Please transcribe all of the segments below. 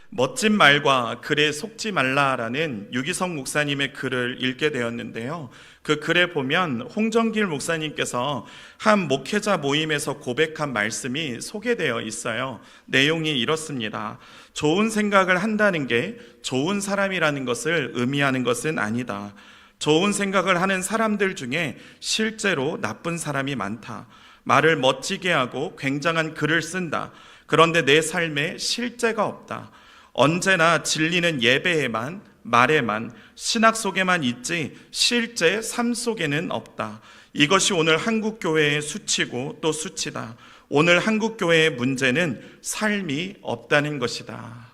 멋진 말과 글에 속지 말라라는 유기성 목사님의 글을 읽게 되었는데요. 그 글에 보면 홍정길 목사님께서 한 목회자 모임에서 고백한 말씀이 소개되어 있어요. 내용이 이렇습니다. 좋은 생각을 한다는 게 좋은 사람이라는 것을 의미하는 것은 아니다. 좋은 생각을 하는 사람들 중에 실제로 나쁜 사람이 많다. 말을 멋지게 하고 굉장한 글을 쓴다. 그런데 내 삶에 실제가 없다. 언제나 진리는 예배에만, 말에만, 신학 속에만 있지 실제 삶 속에는 없다. 이것이 오늘 한국교회의 수치고 또 수치다. 오늘 한국교회의 문제는 삶이 없다는 것이다.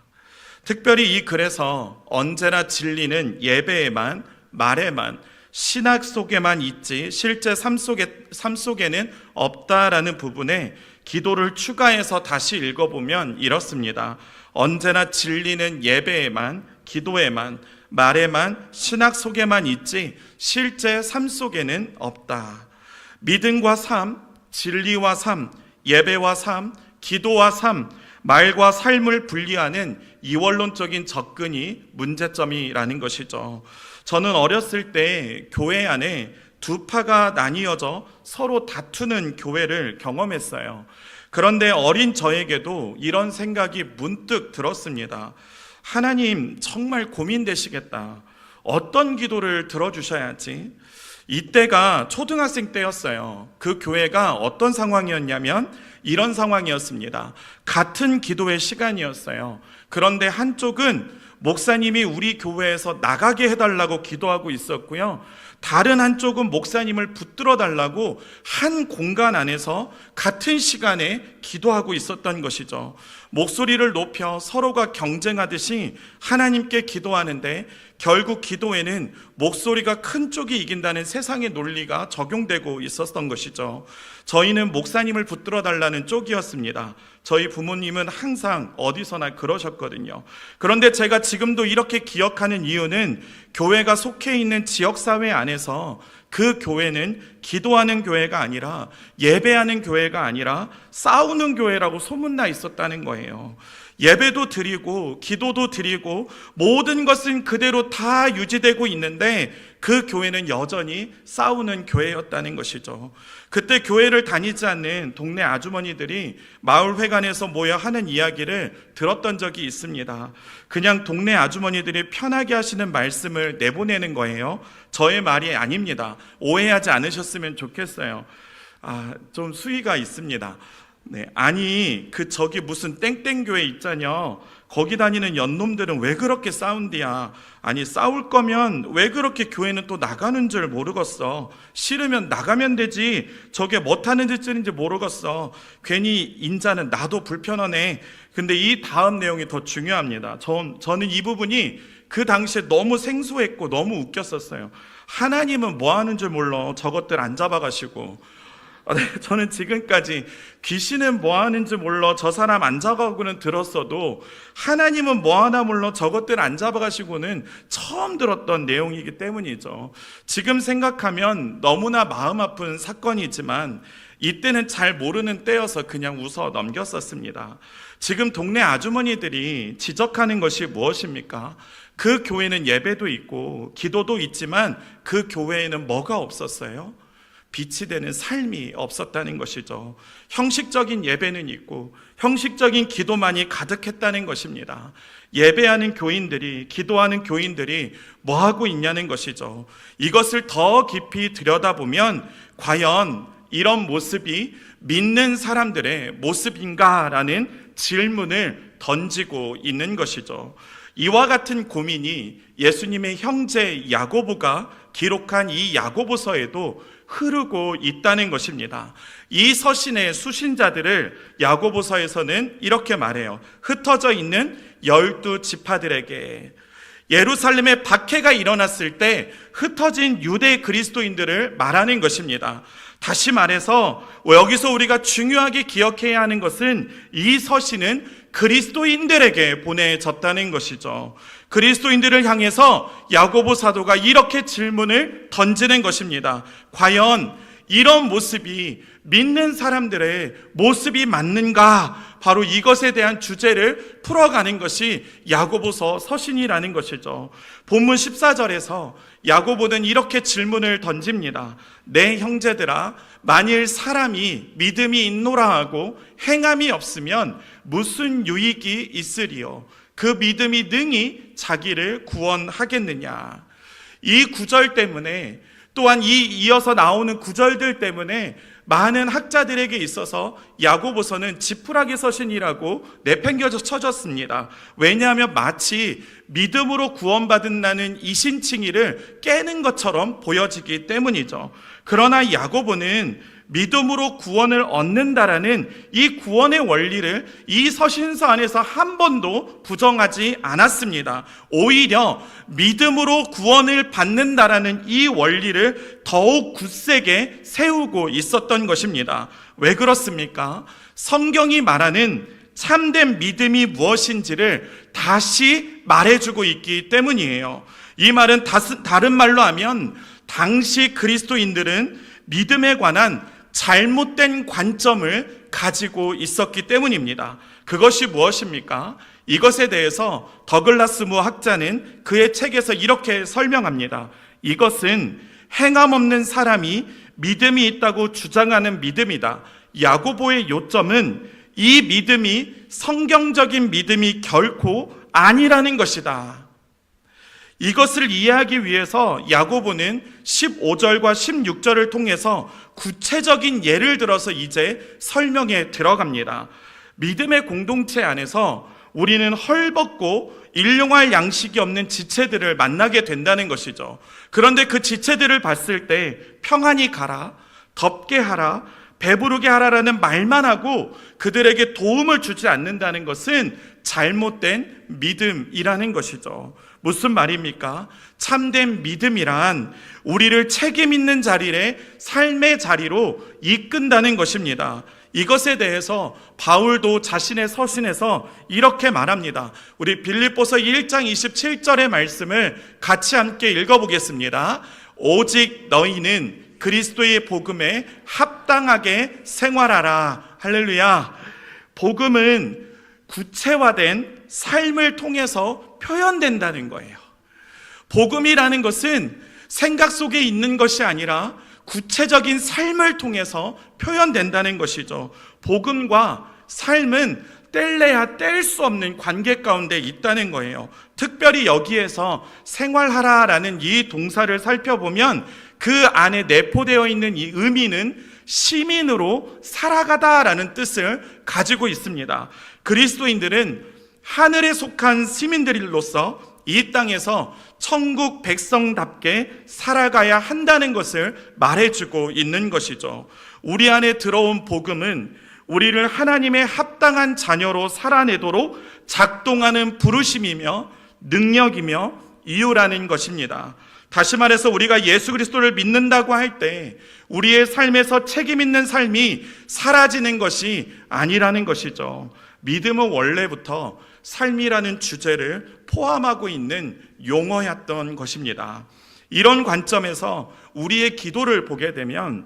특별히 이 글에서 언제나 진리는 예배에만, 말에만, 신학 속에만 있지 실제 삶 속에는 없다라는 부분에 기도를 추가해서 다시 읽어보면 이렇습니다. 언제나 진리는 예배에만, 기도에만, 말에만, 신학 속에만 있지 실제 삶 속에는 없다. 믿음과 삶, 진리와 삶, 예배와 삶, 기도와 삶, 말과 삶을 분리하는 이원론적인 접근이 문제점이라는 것이죠. 저는 어렸을 때 교회 안에 두 파가 나뉘어져 서로 다투는 교회를 경험했어요. 그런데 어린 저에게도 이런 생각이 문득 들었습니다. 하나님 정말 고민되시겠다. 어떤 기도를 들어주셔야지. 이때가 초등학생 때였어요. 그 교회가 어떤 상황이었냐면 이런 상황이었습니다. 같은 기도의 시간이었어요. 그런데 한쪽은 목사님이 우리 교회에서 나가게 해달라고 기도하고 있었고요. 다른 한쪽은 목사님을 붙들어 달라고 한 공간 안에서 같은 시간에 기도하고 있었던 것이죠. 목소리를 높여 서로가 경쟁하듯이 하나님께 기도하는데 결국 기도에는 목소리가 큰 쪽이 이긴다는 세상의 논리가 적용되고 있었던 것이죠. 저희는 목사님을 붙들어 달라는 쪽이었습니다. 저희 부모님은 항상 어디서나 그러셨거든요. 그런데 제가 지금도 이렇게 기억하는 이유는 교회가 속해 있는 지역사회 안에서 그 교회는 기도하는 교회가 아니라 예배하는 교회가 아니라 싸우는 교회라고 소문나 있었다는 거예요. 예배도 드리고 기도도 드리고 모든 것은 그대로 다 유지되고 있는데 그 교회는 여전히 싸우는 교회였다는 것이죠. 그때 교회를 다니지 않는 동네 아주머니들이 마을회관에서 모여 하는 이야기를 들었던 적이 있습니다. 그냥 동네 아주머니들이 편하게 하시는 말씀을 내보내는 거예요. 저의 말이 아닙니다. 오해하지 않으셨으면 좋겠어요. 좀 수위가 있습니다. 네, 아니 저기 무슨 땡땡교회 있잖여. 거기 다니는 연놈들은 왜 그렇게 싸운디야. 아니 싸울 거면 왜 그렇게 교회는 또 나가는 줄 모르겠어. 싫으면 나가면 되지. 저게 못하는 짓인지 모르겠어. 괜히 인자는 나도 불편하네. 근데 이 다음 내용이 더 중요합니다. 저는 이 부분이 그 당시에 너무 생소했고 너무 웃겼었어요. 하나님은 뭐 하는 줄 몰라. 저것들 안 잡아가시고. 저는 지금까지 귀신은 뭐 하는지 몰라 저 사람 안 잡아가고는 들었어도 하나님은 뭐 하나 몰라 저것들 안 잡아가시고는 처음 들었던 내용이기 때문이죠. 지금 생각하면 너무나 마음 아픈 사건이지만 이때는 잘 모르는 때여서 그냥 웃어 넘겼었습니다. 지금 동네 아주머니들이 지적하는 것이 무엇입니까? 그 교회는 예배도 있고 기도도 있지만 그 교회에는 뭐가 없었어요? 빛이 되는 삶이 없었다는 것이죠. 형식적인 예배는 있고 형식적인 기도만이 가득했다는 것입니다. 예배하는 교인들이, 기도하는 교인들이 뭐 하고 있냐는 것이죠. 이것을 더 깊이 들여다보면 과연 이런 모습이 믿는 사람들의 모습인가라는 질문을 던지고 있는 것이죠. 이와 같은 고민이 예수님의 형제 야고보가 기록한 이 야고보서에도 흐르고 있다는 것입니다. 이 서신의 수신자들을 야고보서에서는 이렇게 말해요. 흩어져 있는 12지파들에게. 예루살렘에 박해가 일어났을 때 흩어진 유대 그리스도인들을 말하는 것입니다. 다시 말해서 여기서 우리가 중요하게 기억해야 하는 것은 이 서신은 그리스도인들에게 보내졌다는 것이죠. 그리스도인들을 향해서 야고보 사도가 이렇게 질문을 던지는 것입니다. 과연 이런 모습이 믿는 사람들의 모습이 맞는가? 바로 이것에 대한 주제를 풀어가는 것이 야고보서 서신이라는 것이죠. 본문 14절에서 야고보는 이렇게 질문을 던집니다. 내 형제들아, 만일 사람이 믿음이 있노라 하고 행함이 없으면 무슨 유익이 있으리요? 그 믿음이 능히 자기를 구원하겠느냐? 이 구절 때문에, 또한 이어서 나오는 구절들 때문에 많은 학자들에게 있어서 야고보서는 지푸라기 서신이라고 내팽겨져 쳐졌습니다. 왜냐하면 마치 믿음으로 구원받은다는 이신칭의를 깨는 것처럼 보여지기 때문이죠. 그러나 야고보는 믿음으로 구원을 얻는다라는 이 구원의 원리를 이 서신서 안에서 한 번도 부정하지 않았습니다. 오히려 믿음으로 구원을 받는다라는 이 원리를 더욱 굳세게 세우고 있었던 것입니다. 왜 그렇습니까? 성경이 말하는 참된 믿음이 무엇인지를 다시 말해주고 있기 때문이에요. 이 말은 다른 말로 하면 당시 그리스도인들은 믿음에 관한 잘못된 관점을 가지고 있었기 때문입니다. 그것이 무엇입니까? 이것에 대해서 더글라스 무 학자는 그의 책에서 이렇게 설명합니다. 이것은 행함 없는 사람이 믿음이 있다고 주장하는 믿음이다. 야고보의 요점은 이 믿음이 성경적인 믿음이 결코 아니라는 것이다. 이것을 이해하기 위해서 야고보는 15절과 16절을 통해서 구체적인 예를 들어서 이제 설명에 들어갑니다. 믿음의 공동체 안에서 우리는 헐벗고 일용할 양식이 없는 지체들을 만나게 된다는 것이죠. 그런데 그 지체들을 봤을 때 평안히 가라, 덥게 하라, 배부르게 하라라는 말만 하고 그들에게 도움을 주지 않는다는 것은 잘못된 믿음이라는 것이죠. 무슨 말입니까? 참된 믿음이란 우리를 책임 있는 자리에 삶의 자리로 이끈다는 것입니다. 이것에 대해서 바울도 자신의 서신에서 이렇게 말합니다. 우리 빌립보서 1장 27절의 말씀을 같이 함께 읽어보겠습니다. 오직 너희는 그리스도의 복음에 합당하게 생활하라. 할렐루야. 복음은 구체화된 삶을 통해서 표현된다는 거예요. 복음이라는 것은 생각 속에 있는 것이 아니라 구체적인 삶을 통해서 표현된다는 것이죠. 복음과 삶은 뗄래야 뗄 수 없는 관계 가운데 있다는 거예요. 특별히 여기에서 생활하라라는 이 동사를 살펴보면 그 안에 내포되어 있는 이 의미는 시민으로 살아가다라는 뜻을 가지고 있습니다. 그리스도인들은 하늘에 속한 시민들로서 이 땅에서 천국 백성답게 살아가야 한다는 것을 말해주고 있는 것이죠. 우리 안에 들어온 복음은 우리를 하나님의 합당한 자녀로 살아내도록 작동하는 부르심이며 능력이며 이유라는 것입니다. 다시 말해서 우리가 예수 그리스도를 믿는다고 할 때 우리의 삶에서 책임 있는 삶이 사라지는 것이 아니라는 것이죠. 믿음은 원래부터 삶이라는 주제를 포함하고 있는 용어였던 것입니다. 이런 관점에서 우리의 기도를 보게 되면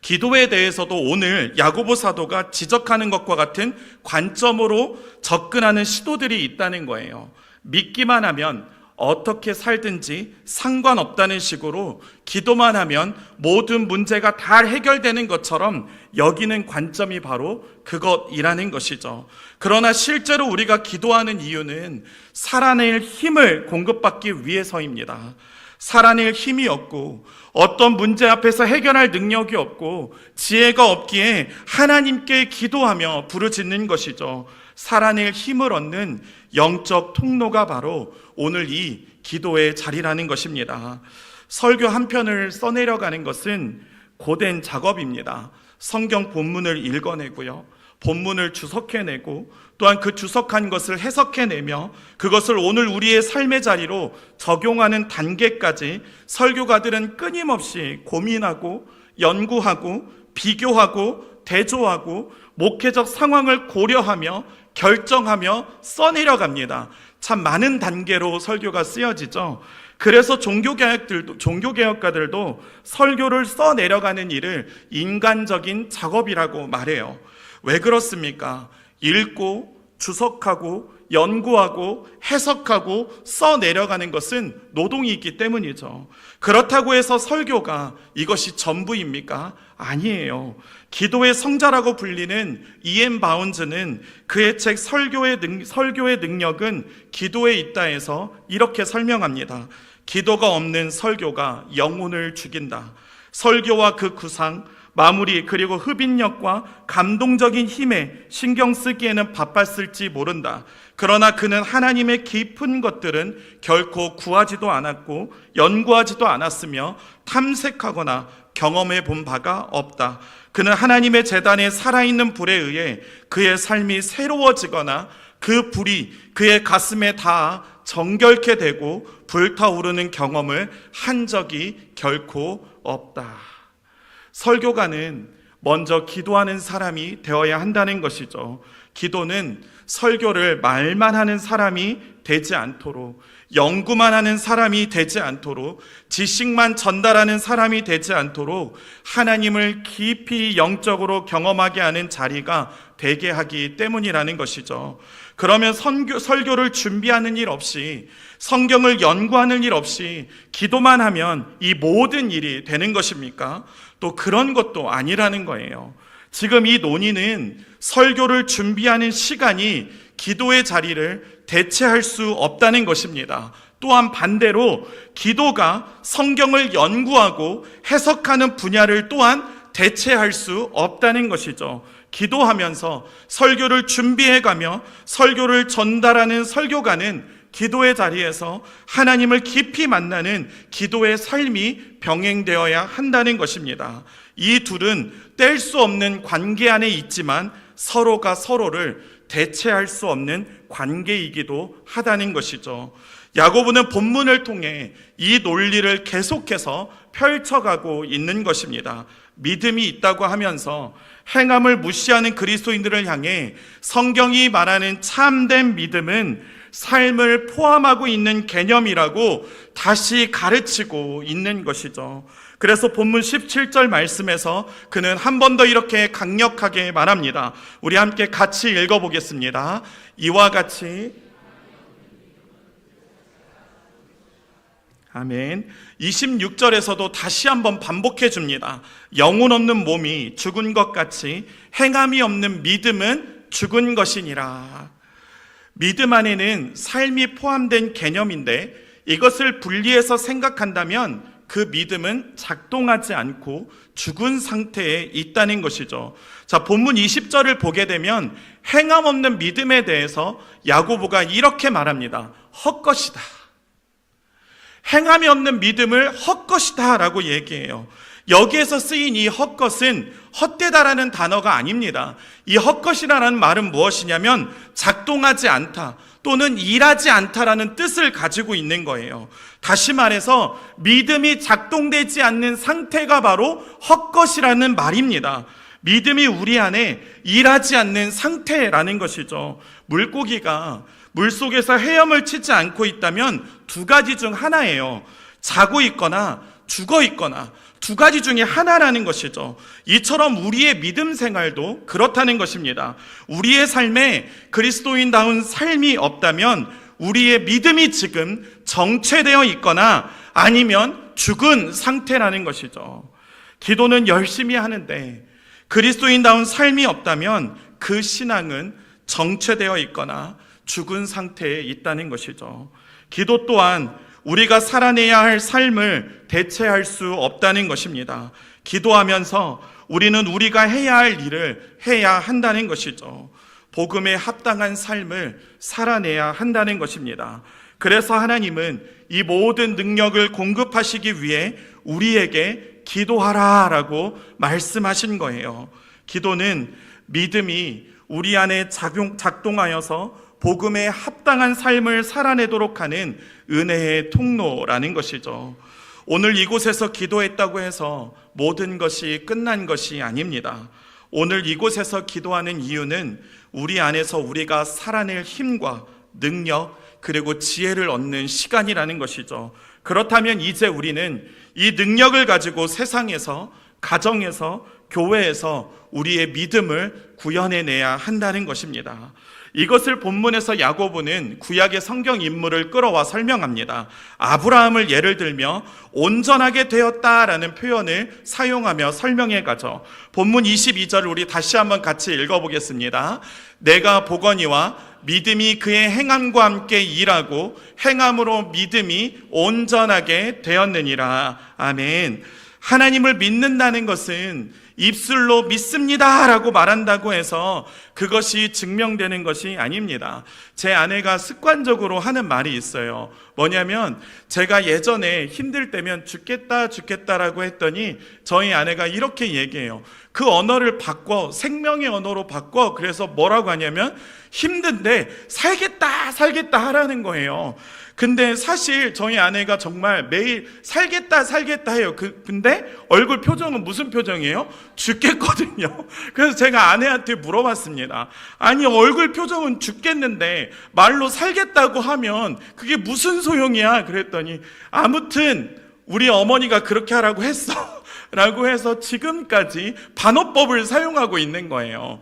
기도에 대해서도 오늘 야고보 사도가 지적하는 것과 같은 관점으로 접근하는 시도들이 있다는 거예요. 믿기만 하면 어떻게 살든지 상관없다는 식으로 기도만 하면 모든 문제가 다 해결되는 것처럼 여기는 관점이 바로 그것이라는 것이죠. 그러나 실제로 우리가 기도하는 이유는 살아낼 힘을 공급받기 위해서입니다. 살아낼 힘이 없고 어떤 문제 앞에서 해결할 능력이 없고 지혜가 없기에 하나님께 기도하며 부르짖는 것이죠. 살아낼 힘을 얻는 영적 통로가 바로 오늘 이 기도의 자리라는 것입니다. 설교 한 편을 써내려가는 것은 고된 작업입니다. 성경 본문을 읽어내고요, 본문을 주석해내고 또한 그 주석한 것을 해석해내며 그것을 오늘 우리의 삶의 자리로 적용하는 단계까지 설교가들은 끊임없이 고민하고 연구하고 비교하고 대조하고 목회적 상황을 고려하며 결정하며 써내려갑니다. 참 많은 단계로 설교가 쓰여지죠. 그래서 종교개혁가들도 설교를 써내려가는 일을 인간적인 작업이라고 말해요. 왜 그렇습니까? 읽고 주석하고 연구하고 해석하고 써내려가는 것은 노동이 있기 때문이죠. 그렇다고 해서 설교가 이것이 전부입니까? 아니에요. 기도의 성자라고 불리는 E.M. 바운즈는 그의 책 설교의 능력은 기도에 있다 해서 이렇게 설명합니다. 기도가 없는 설교가 영혼을 죽인다. 설교와 그 구상, 마무리 그리고 흡인력과 감동적인 힘에 신경 쓰기에는 바빴을지 모른다. 그러나 그는 하나님의 깊은 것들은 결코 구하지도 않았고 연구하지도 않았으며 탐색하거나 경험해 본 바가 없다. 그는 하나님의 제단의 살아있는 불에 의해 그의 삶이 새로워지거나 그 불이 그의 가슴에 닿아 정결케 되고 불타오르는 경험을 한 적이 결코 없다. 설교가는 먼저 기도하는 사람이 되어야 한다는 것이죠. 기도는 설교를 말만 하는 사람이 되지 않도록, 연구만 하는 사람이 되지 않도록, 지식만 전달하는 사람이 되지 않도록 하나님을 깊이 영적으로 경험하게 하는 자리가 되게 하기 때문이라는 것이죠. 그러면 설교를 준비하는 일 없이, 성경을 연구하는 일 없이 기도만 하면 이 모든 일이 되는 것입니까? 또 그런 것도 아니라는 거예요. 지금 이 논의는 설교를 준비하는 시간이 기도의 자리를 대체할 수 없다는 것입니다. 또한 반대로 기도가 성경을 연구하고 해석하는 분야를 또한 대체할 수 없다는 것이죠. 기도하면서 설교를 준비해가며 설교를 전달하는 설교가는 기도의 자리에서 하나님을 깊이 만나는 기도의 삶이 병행되어야 한다는 것입니다. 이 둘은 뗄 수 없는 관계 안에 있지만 서로가 서로를 대체할 수 없는 관계이기도 하다는 것이죠. 야고보는 본문을 통해 이 논리를 계속해서 펼쳐가고 있는 것입니다. 믿음이 있다고 하면서 행함을 무시하는 그리스도인들을 향해 성경이 말하는 참된 믿음은 삶을 포함하고 있는 개념이라고 다시 가르치고 있는 것이죠. 그래서 본문 17절 말씀에서 그는 한 번 더 이렇게 강력하게 말합니다. 우리 함께 같이 읽어보겠습니다. 이와 같이 아멘. 26절에서도 다시 한번 반복해 줍니다. 영혼 없는 몸이 죽은 것 같이 행함이 없는 믿음은 죽은 것이니라. 믿음 안에는 삶이 포함된 개념인데 이것을 분리해서 생각한다면 그 믿음은 작동하지 않고 죽은 상태에 있다는 것이죠. 자, 본문 20절을 보게 되면 행함 없는 믿음에 대해서 야고보가 이렇게 말합니다. 헛것이다. 행함이 없는 믿음을 헛것이다 라고 얘기해요. 여기에서 쓰인 이 헛것은 헛되다라는 단어가 아닙니다. 이 헛것이라는 말은 무엇이냐면 작동하지 않다 또는 일하지 않다라는 뜻을 가지고 있는 거예요. 다시 말해서 믿음이 작동되지 않는 상태가 바로 헛것이라는 말입니다. 믿음이 우리 안에 일하지 않는 상태라는 것이죠. 물고기가 물속에서 헤엄을 치지 않고 있다면 두 가지 중 하나예요. 자고 있거나 죽어 있거나 두 가지 중에 하나라는 것이죠. 이처럼 우리의 믿음 생활도 그렇다는 것입니다. 우리의 삶에 그리스도인다운 삶이 없다면 우리의 믿음이 지금 정체되어 있거나 아니면 죽은 상태라는 것이죠. 기도는 열심히 하는데 그리스도인다운 삶이 없다면 그 신앙은 정체되어 있거나 죽은 상태에 있다는 것이죠. 기도 또한 우리가 살아내야 할 삶을 대체할 수 없다는 것입니다. 기도하면서 우리는 우리가 해야 할 일을 해야 한다는 것이죠. 복음에 합당한 삶을 살아내야 한다는 것입니다. 그래서 하나님은 이 모든 능력을 공급하시기 위해 우리에게 기도하라라고 말씀하신 거예요. 기도는 믿음이 우리 안에 작동하여서 복음에 합당한 삶을 살아내도록 하는 은혜의 통로라는 것이죠. 오늘 이곳에서 기도했다고 해서 모든 것이 끝난 것이 아닙니다. 오늘 이곳에서 기도하는 이유는 우리 안에서 우리가 살아낼 힘과 능력 그리고 지혜를 얻는 시간이라는 것이죠. 그렇다면 이제 우리는 이 능력을 가지고 세상에서, 가정에서, 교회에서 우리의 믿음을 구현해내야 한다는 것입니다. 이것을 본문에서 야고보는 구약의 성경 인물을 끌어와 설명합니다. 아브라함을 예를 들며 온전하게 되었다라는 표현을 사용하며 설명해 가죠. 본문 22절을 우리 다시 한번 같이 읽어보겠습니다. 내가 보거니와 믿음이 그의 행함과 함께 일하고 행함으로 믿음이 온전하게 되었느니라. 아멘. 하나님을 믿는다는 것은 입술로 믿습니다 라고 말한다고 해서 그것이 증명되는 것이 아닙니다. 제 아내가 습관적으로 하는 말이 있어요. 뭐냐면 제가 예전에 힘들 때면 죽겠다라고 했더니 저희 아내가 이렇게 얘기해요. 그 언어를 바꿔, 생명의 언어로 바꿔. 그래서 뭐라고 하냐면 힘든데 살겠다 하라는 거예요. 근데 사실 저희 아내가 정말 매일 살겠다 해요. 근데 얼굴 표정은 무슨 표정이에요? 죽겠거든요. 그래서 제가 아내한테 물어봤습니다. 아니, 얼굴 표정은 죽겠는데 말로 살겠다고 하면 그게 무슨 소용이야? 그랬더니 아무튼 우리 어머니가 그렇게 하라고 했어 라고 해서 지금까지 반어법을 사용하고 있는 거예요.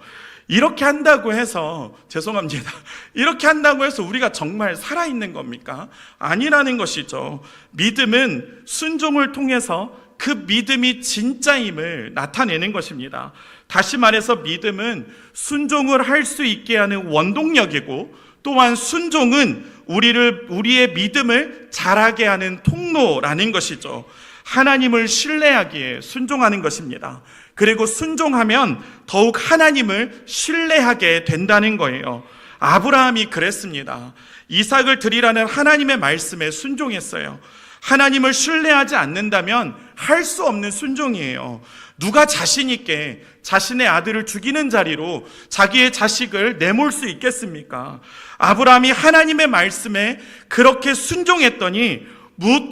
이렇게 한다고 해서, 죄송합니다. 이렇게 한다고 해서 우리가 정말 살아있는 겁니까? 아니라는 것이죠. 믿음은 순종을 통해서 그 믿음이 진짜임을 나타내는 것입니다. 다시 말해서 믿음은 순종을 할 수 있게 하는 원동력이고, 또한 순종은 우리의 믿음을 자라게 하는 통로라는 것이죠. 하나님을 신뢰하기에 순종하는 것입니다. 그리고 순종하면 더욱 하나님을 신뢰하게 된다는 거예요. 아브라함이 그랬습니다. 이삭을 드리라는 하나님의 말씀에 순종했어요. 하나님을 신뢰하지 않는다면 할 수 없는 순종이에요. 누가 자신 있게 자신의 아들을 죽이는 자리로 자기의 자식을 내몰 수 있겠습니까? 아브라함이 하나님의 말씀에 그렇게 순종했더니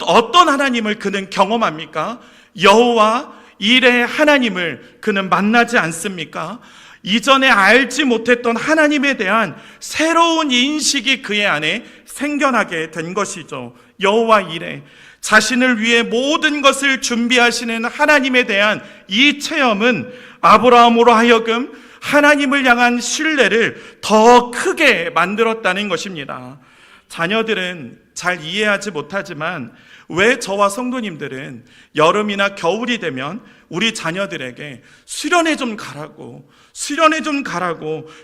어떤 하나님을 그는 경험합니까? 여호와 일의 하나님을 그는 만나지 않습니까? 이전에 알지 못했던 하나님에 대한 새로운 인식이 그의 안에 생겨나게 된 것이죠. 여호와 일에 자신을 위해 모든 것을 준비하시는 하나님에 대한 이 체험은 아브라함으로 하여금 하나님을 향한 신뢰를 더 크게 만들었다는 것입니다. 자녀들은 잘 이해하지 못하지만 왜 저와 성도님들은 여름이나 겨울이 되면 우리 자녀들에게 수련회 좀 가라고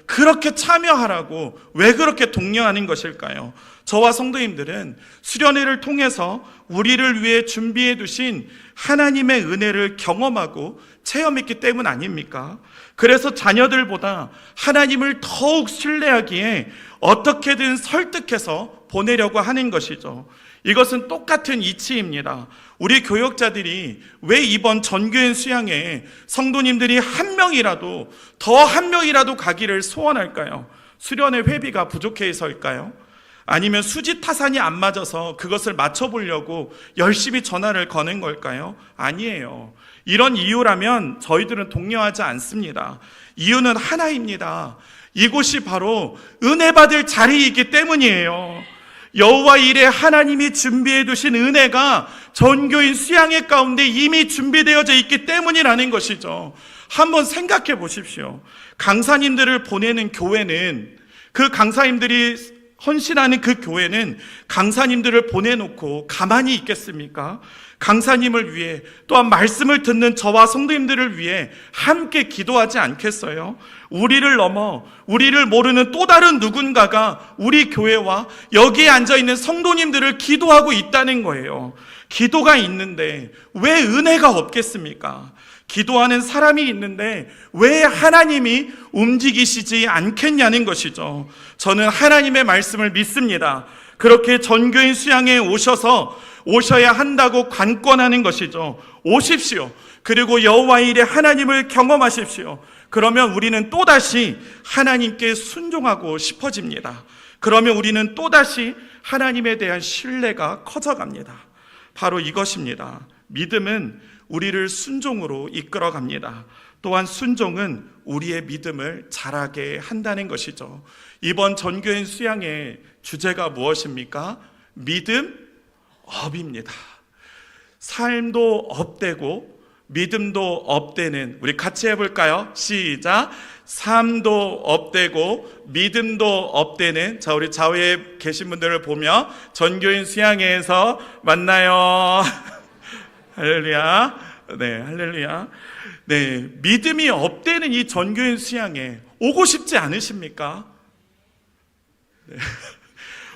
그렇게 참여하라고 왜 그렇게 독려하는 것일까요? 저와 성도님들은 수련회를 통해서 우리를 위해 준비해 두신 하나님의 은혜를 경험하고 체험했기 때문 아닙니까? 그래서 자녀들보다 하나님을 더욱 신뢰하기에 어떻게든 설득해서 보내려고 하는 것이죠. 이것은 똑같은 이치입니다. 우리 교역자들이 왜 이번 전교인 수양에 성도님들이 한 명이라도 가기를 소원할까요? 수련회 회비가 부족해서일까요? 아니면 수지 타산이 안 맞아서 그것을 맞춰보려고 열심히 전화를 거는 걸까요? 아니에요. 이런 이유라면 저희들은 독려하지 않습니다. 이유는 하나입니다. 이곳이 바로 은혜 받을 자리이기 때문이에요. 여호와 일에 하나님이 준비해 두신 은혜가 전교인 수양회 가운데 이미 준비되어져 있기 때문이라는 것이죠. 한번 생각해 보십시오. 강사님들을 보내는 교회는, 그 강사님들이 헌신하는 그 교회는 강사님들을 보내놓고 가만히 있겠습니까? 강사님을 위해, 또한 말씀을 듣는 저와 성도님들을 위해 함께 기도하지 않겠어요? 우리를 넘어 우리를 모르는 또 다른 누군가가 우리 교회와 여기에 앉아있는 성도님들을 기도하고 있다는 거예요. 기도가 있는데 왜 은혜가 없겠습니까? 기도하는 사람이 있는데 왜 하나님이 움직이시지 않겠냐는 것이죠. 저는 하나님의 말씀을 믿습니다. 그렇게 전교인 수양에 오셔야 한다고 관건하는 것이죠. 오십시오. 그리고 여호와 일의 하나님을 경험하십시오. 그러면 우리는 또다시 하나님께 순종하고 싶어집니다. 그러면 우리는 또다시 하나님에 대한 신뢰가 커져갑니다. 바로 이것입니다. 믿음은 우리를 순종으로 이끌어갑니다. 또한 순종은 우리의 믿음을 자라게 한다는 것이죠. 이번 전교인 수양의 주제가 무엇입니까? 믿음 업입니다. 삶도 업되고 믿음도 업되는, 우리 같이 해볼까요? 시작. 삶도 업되고 믿음도 업되는, 자, 우리 좌우에 계신 분들을 보며 전교인 수양회에서 만나요. 할렐루야. 네, 할렐루야. 네, 믿음이 업되는 이 전교인 수양회 오고 싶지 않으십니까? 네.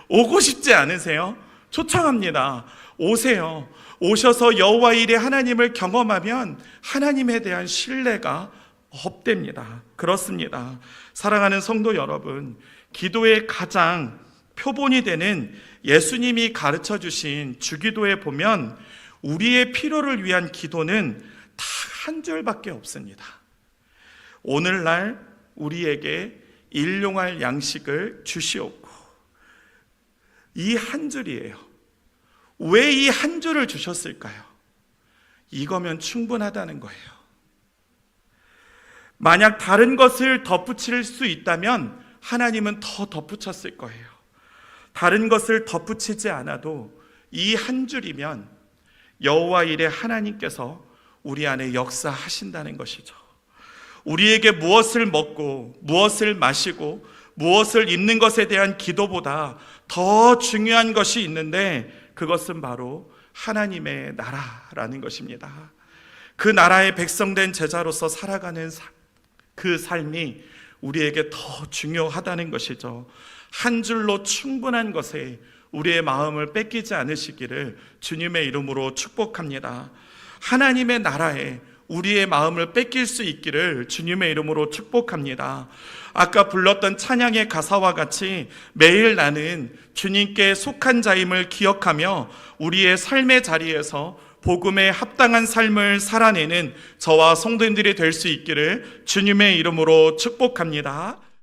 오고 싶지 않으세요? 초청합니다. 오세요. 오셔서 여호와 일의 하나님을 경험하면 하나님에 대한 신뢰가 업됩니다. 그렇습니다. 사랑하는 성도 여러분, 기도의 가장 표본이 되는 예수님이 가르쳐 주신 주기도에 보면 우리의 필요를 위한 기도는 딱 한 줄밖에 없습니다. 오늘날 우리에게 일용할 양식을 주시옵고, 이 한 줄이에요. 왜 이 한 줄을 주셨을까요? 이거면 충분하다는 거예요. 만약 다른 것을 덧붙일 수 있다면 하나님은 더 덧붙였을 거예요. 다른 것을 덧붙이지 않아도 이 한 줄이면 여호와 일의 하나님께서 우리 안에 역사하신다는 것이죠. 우리에게 무엇을 먹고 무엇을 마시고 무엇을 입는 것에 대한 기도보다 더 중요한 것이 있는데, 그것은 바로 하나님의 나라라는 것입니다. 그 나라의 백성된 제자로서 살아가는 그 삶이 우리에게 더 중요하다는 것이죠. 한 줄로 충분한 것에 우리의 마음을 뺏기지 않으시기를 주님의 이름으로 축복합니다. 하나님의 나라에 우리의 마음을 뺏길 수 있기를 주님의 이름으로 축복합니다. 아까 불렀던 찬양의 가사와 같이 매일 나는 주님께 속한 자임을 기억하며 우리의 삶의 자리에서 복음에 합당한 삶을 살아내는 저와 성도님들이 될 수 있기를 주님의 이름으로 축복합니다.